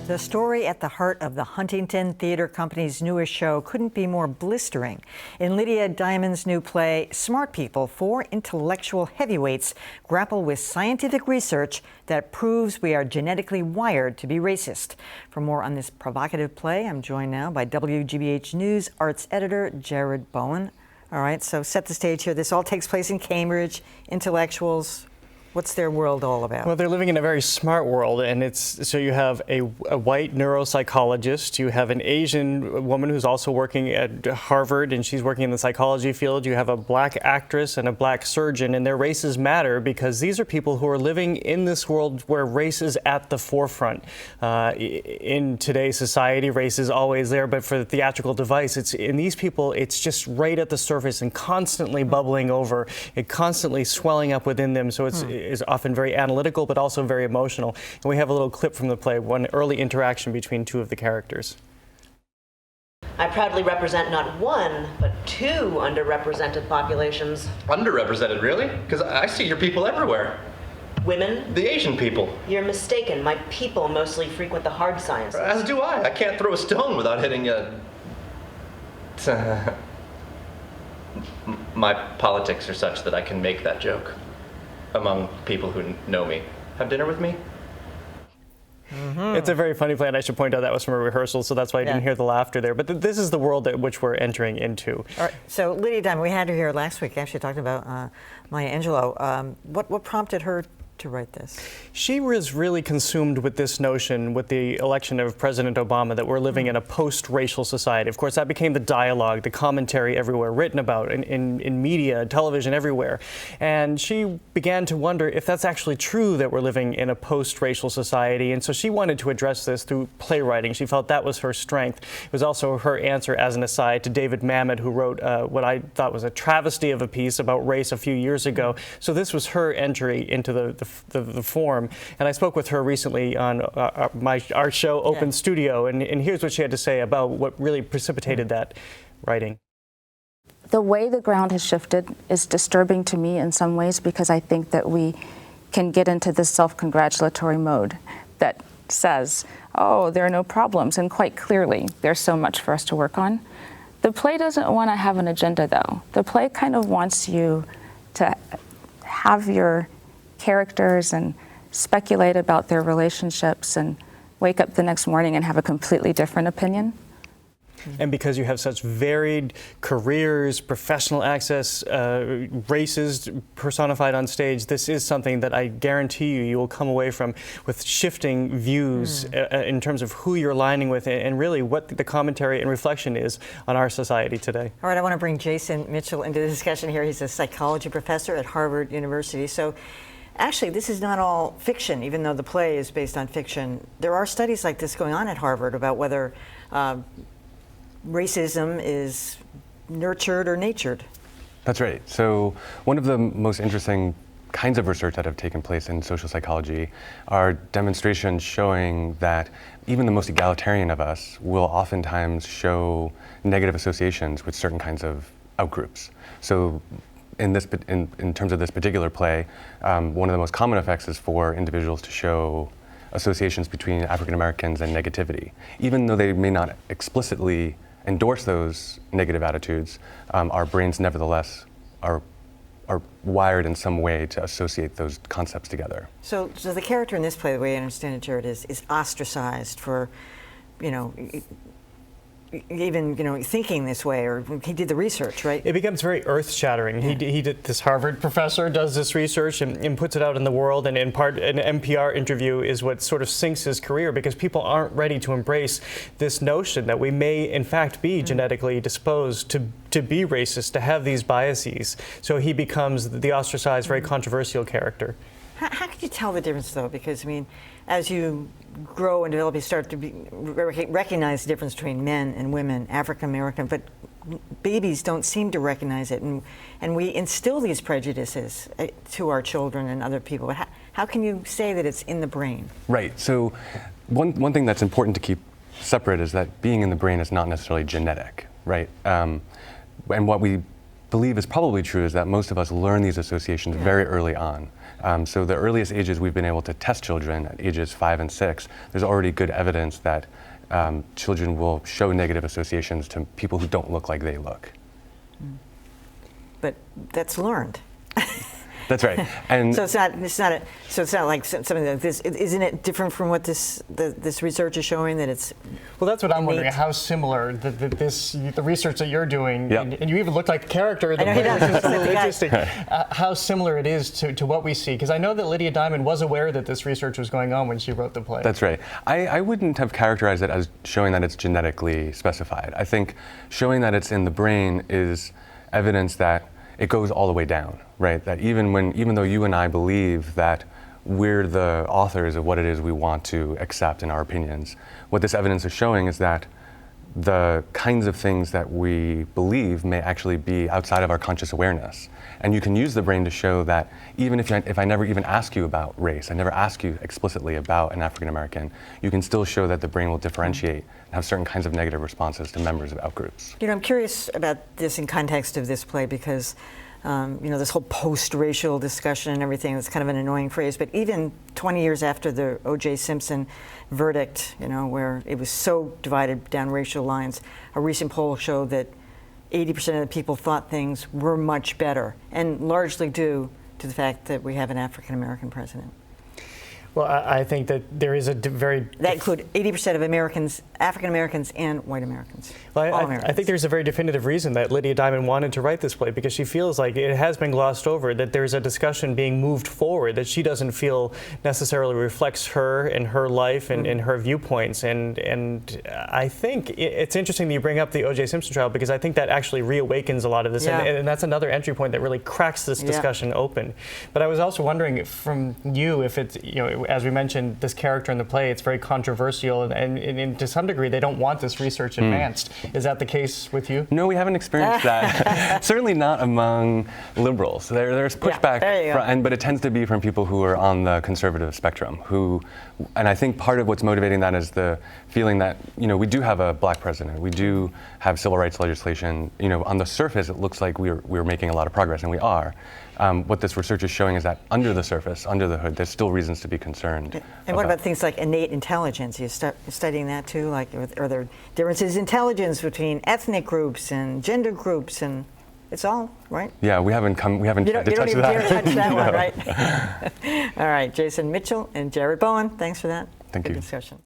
The story at the heart of the Huntington Theatre Company's newest show couldn't be more blistering. In Lydia Diamond's new play, smart people, four intellectual heavyweights, grapple with scientific research that proves we are genetically wired to be racist. For more on this provocative play, I'm joined now by WGBH News arts editor Jared Bowen. All right, so set the stage here. This all takes place in Cambridge. Intellectuals. What's their world all about? Well, they're living in a very smart world, and so you have a white neuropsychologist, you have an Asian woman who's also working at Harvard, and she's working in the psychology field. You have a black actress and a black surgeon, and their races matter because these are people who are living in this world where race is at the forefront. In today's society, race is always there, but for the theatrical device, in these people, it's just right at the surface and constantly bubbling over, and constantly swelling up within them. So it's is often very analytical, but also very emotional. And we have a little clip from the play, one early interaction between two of the characters. I proudly represent not one, but two underrepresented populations. Underrepresented, really? Because I see your people everywhere. Women? The Asian people. You're mistaken. My people mostly frequent the hard sciences. As do I. I can't throw a stone without hitting a... My politics are such that I can make that joke among people who know me. Have dinner with me? It's a very funny play, and I should point out that was from a rehearsal, so that's why I didn't hear the laughter there. But this is the world at which we're entering into. All right, so Lydia Diamond, we had her here last week, actually talking about Maya Angelou. What prompted her to write this? She was really consumed with this notion with the election of President Obama that we're living in a post-racial society. Of course, that became the dialogue, the commentary everywhere, written about in media, television, everywhere. And she began to wonder if that's actually true, that we're living in a post-racial society. And so she wanted to address this through playwriting. She felt that was her strength. It was also her answer, as an aside, to David Mamet, who wrote what I thought was a travesty of a piece about race a few years ago. So this was her entry into the form. And I spoke with her recently on our show, Open Studio, and here's what she had to say about what really precipitated that writing. The way the ground has shifted is disturbing to me in some ways, because I think that we can get into this self-congratulatory mode that says, oh, there are no problems, and quite clearly there's so much for us to work on. The play doesn't want to have an agenda, though. The play kind of wants you to have your characters and speculate about their relationships and wake up the next morning and have a completely different opinion. And because you have such varied careers, professional access, races personified on stage, this is something that I guarantee you will come away from with shifting views in terms of who you're aligning with and really what the commentary and reflection is on our society today. All right, I want to bring Jason Mitchell into the discussion here. He's a psychology professor at Harvard University. So actually, this is not all fiction, even though the play is based on fiction. There are studies like this going on at Harvard about whether racism is nurtured or natured. That's right. So one of the most interesting kinds of research that have taken place in social psychology are demonstrations showing that even the most egalitarian of us will oftentimes show negative associations with certain kinds of outgroups. So in terms of this particular play, one of the most common effects is for individuals to show associations between African Americans and negativity. Even though they may not explicitly endorse those negative attitudes, our brains nevertheless are wired in some way to associate those concepts together. So the character in this play, the way I understand it, Jared, is ostracized for, even thinking this way, or he did the research, right? It becomes very earth-shattering. He did, this Harvard professor does this research and puts it out in the world, and in part an NPR interview is what sort of sinks his career, because people aren't ready to embrace this notion that we may in fact be genetically disposed to be racist, to have these biases. So he becomes the ostracized, very controversial character. How can you tell the difference, though? Because, I mean, as you grow and develop, you start to recognize the difference between men and women, African American, but babies don't seem to recognize it. And we instill these prejudices to our children and other people. But how can you say that it's in the brain? Right. So one thing that's important to keep separate is that being in the brain is not necessarily genetic, right? And what we believe is probably true is that most of us learn these associations very early on. So the earliest ages we've been able to test children at ages 5 and 6, there's already good evidence that children will show negative associations to people who don't look like they look. But that's learned. That's right. And So it's not like something like this. Isn't it different from what this research is showing, that it's? Well, that's what I'm wondering, innate? how similar the research that you're doing, Yep. and you even look like the character. I know he does. It's a little The guy. interesting. How similar it is to what we see, because I know that Lydia Diamond was aware that this research was going on when she wrote the play. That's right. I wouldn't have characterized it as showing that it's genetically specified. I think showing that it's in the brain is evidence that it goes all the way down, right? That even though you and I believe that we're the authors of what it is we want to accept in our opinions, what this evidence is showing is that the kinds of things that we believe may actually be outside of our conscious awareness. And you can use the brain to show that even if I never even ask you about race, I never ask you explicitly about an African American, you can still show that the brain will differentiate and have certain kinds of negative responses to members of outgroups. You know, I'm curious about this in context of this play because, this whole post-racial discussion and everything, that's kind of an annoying phrase, but even 20 years after the O.J. Simpson verdict, where it was so divided down racial lines, a recent poll showed that 80% of the people thought things were much better, and largely due to the fact that we have an African-American president. Well, I think that there is a very... That include 80% of Americans, African Americans and white Americans. Well, all Americans. I think there's a very definitive reason that Lydia Diamond wanted to write this play, because she feels like it has been glossed over, that there's a discussion being moved forward that she doesn't feel necessarily reflects her and her life and her viewpoints. And I think it's interesting that you bring up the O.J. Simpson trial, because I think that actually reawakens a lot of this. Yeah. And that's another entry point that really cracks this discussion open. But I was also wondering from you if it's, as we mentioned, this character in the play, it's very controversial, and to some degree, they don't want this research advanced. Is that the case with you? No, we haven't experienced that. Certainly not among liberals. There's pushback, but it tends to be from people who are on the conservative spectrum, and I think part of what's motivating that is the feeling that, we do have a black president, we do have civil rights legislation. On the surface, it looks like we're making a lot of progress, and we are. What this research is showing is that under the surface, under the hood, there's still reasons to be concerned. And what about things like innate intelligence? You're studying that too? Like, are there differences in intelligence between ethnic groups and gender groups, and it's all right? Yeah, we haven't tried to touch that. You don't even dare touch that one, right? All right, Jason Mitchell and Jared Bowen, thanks for that. Thank you. Good discussion.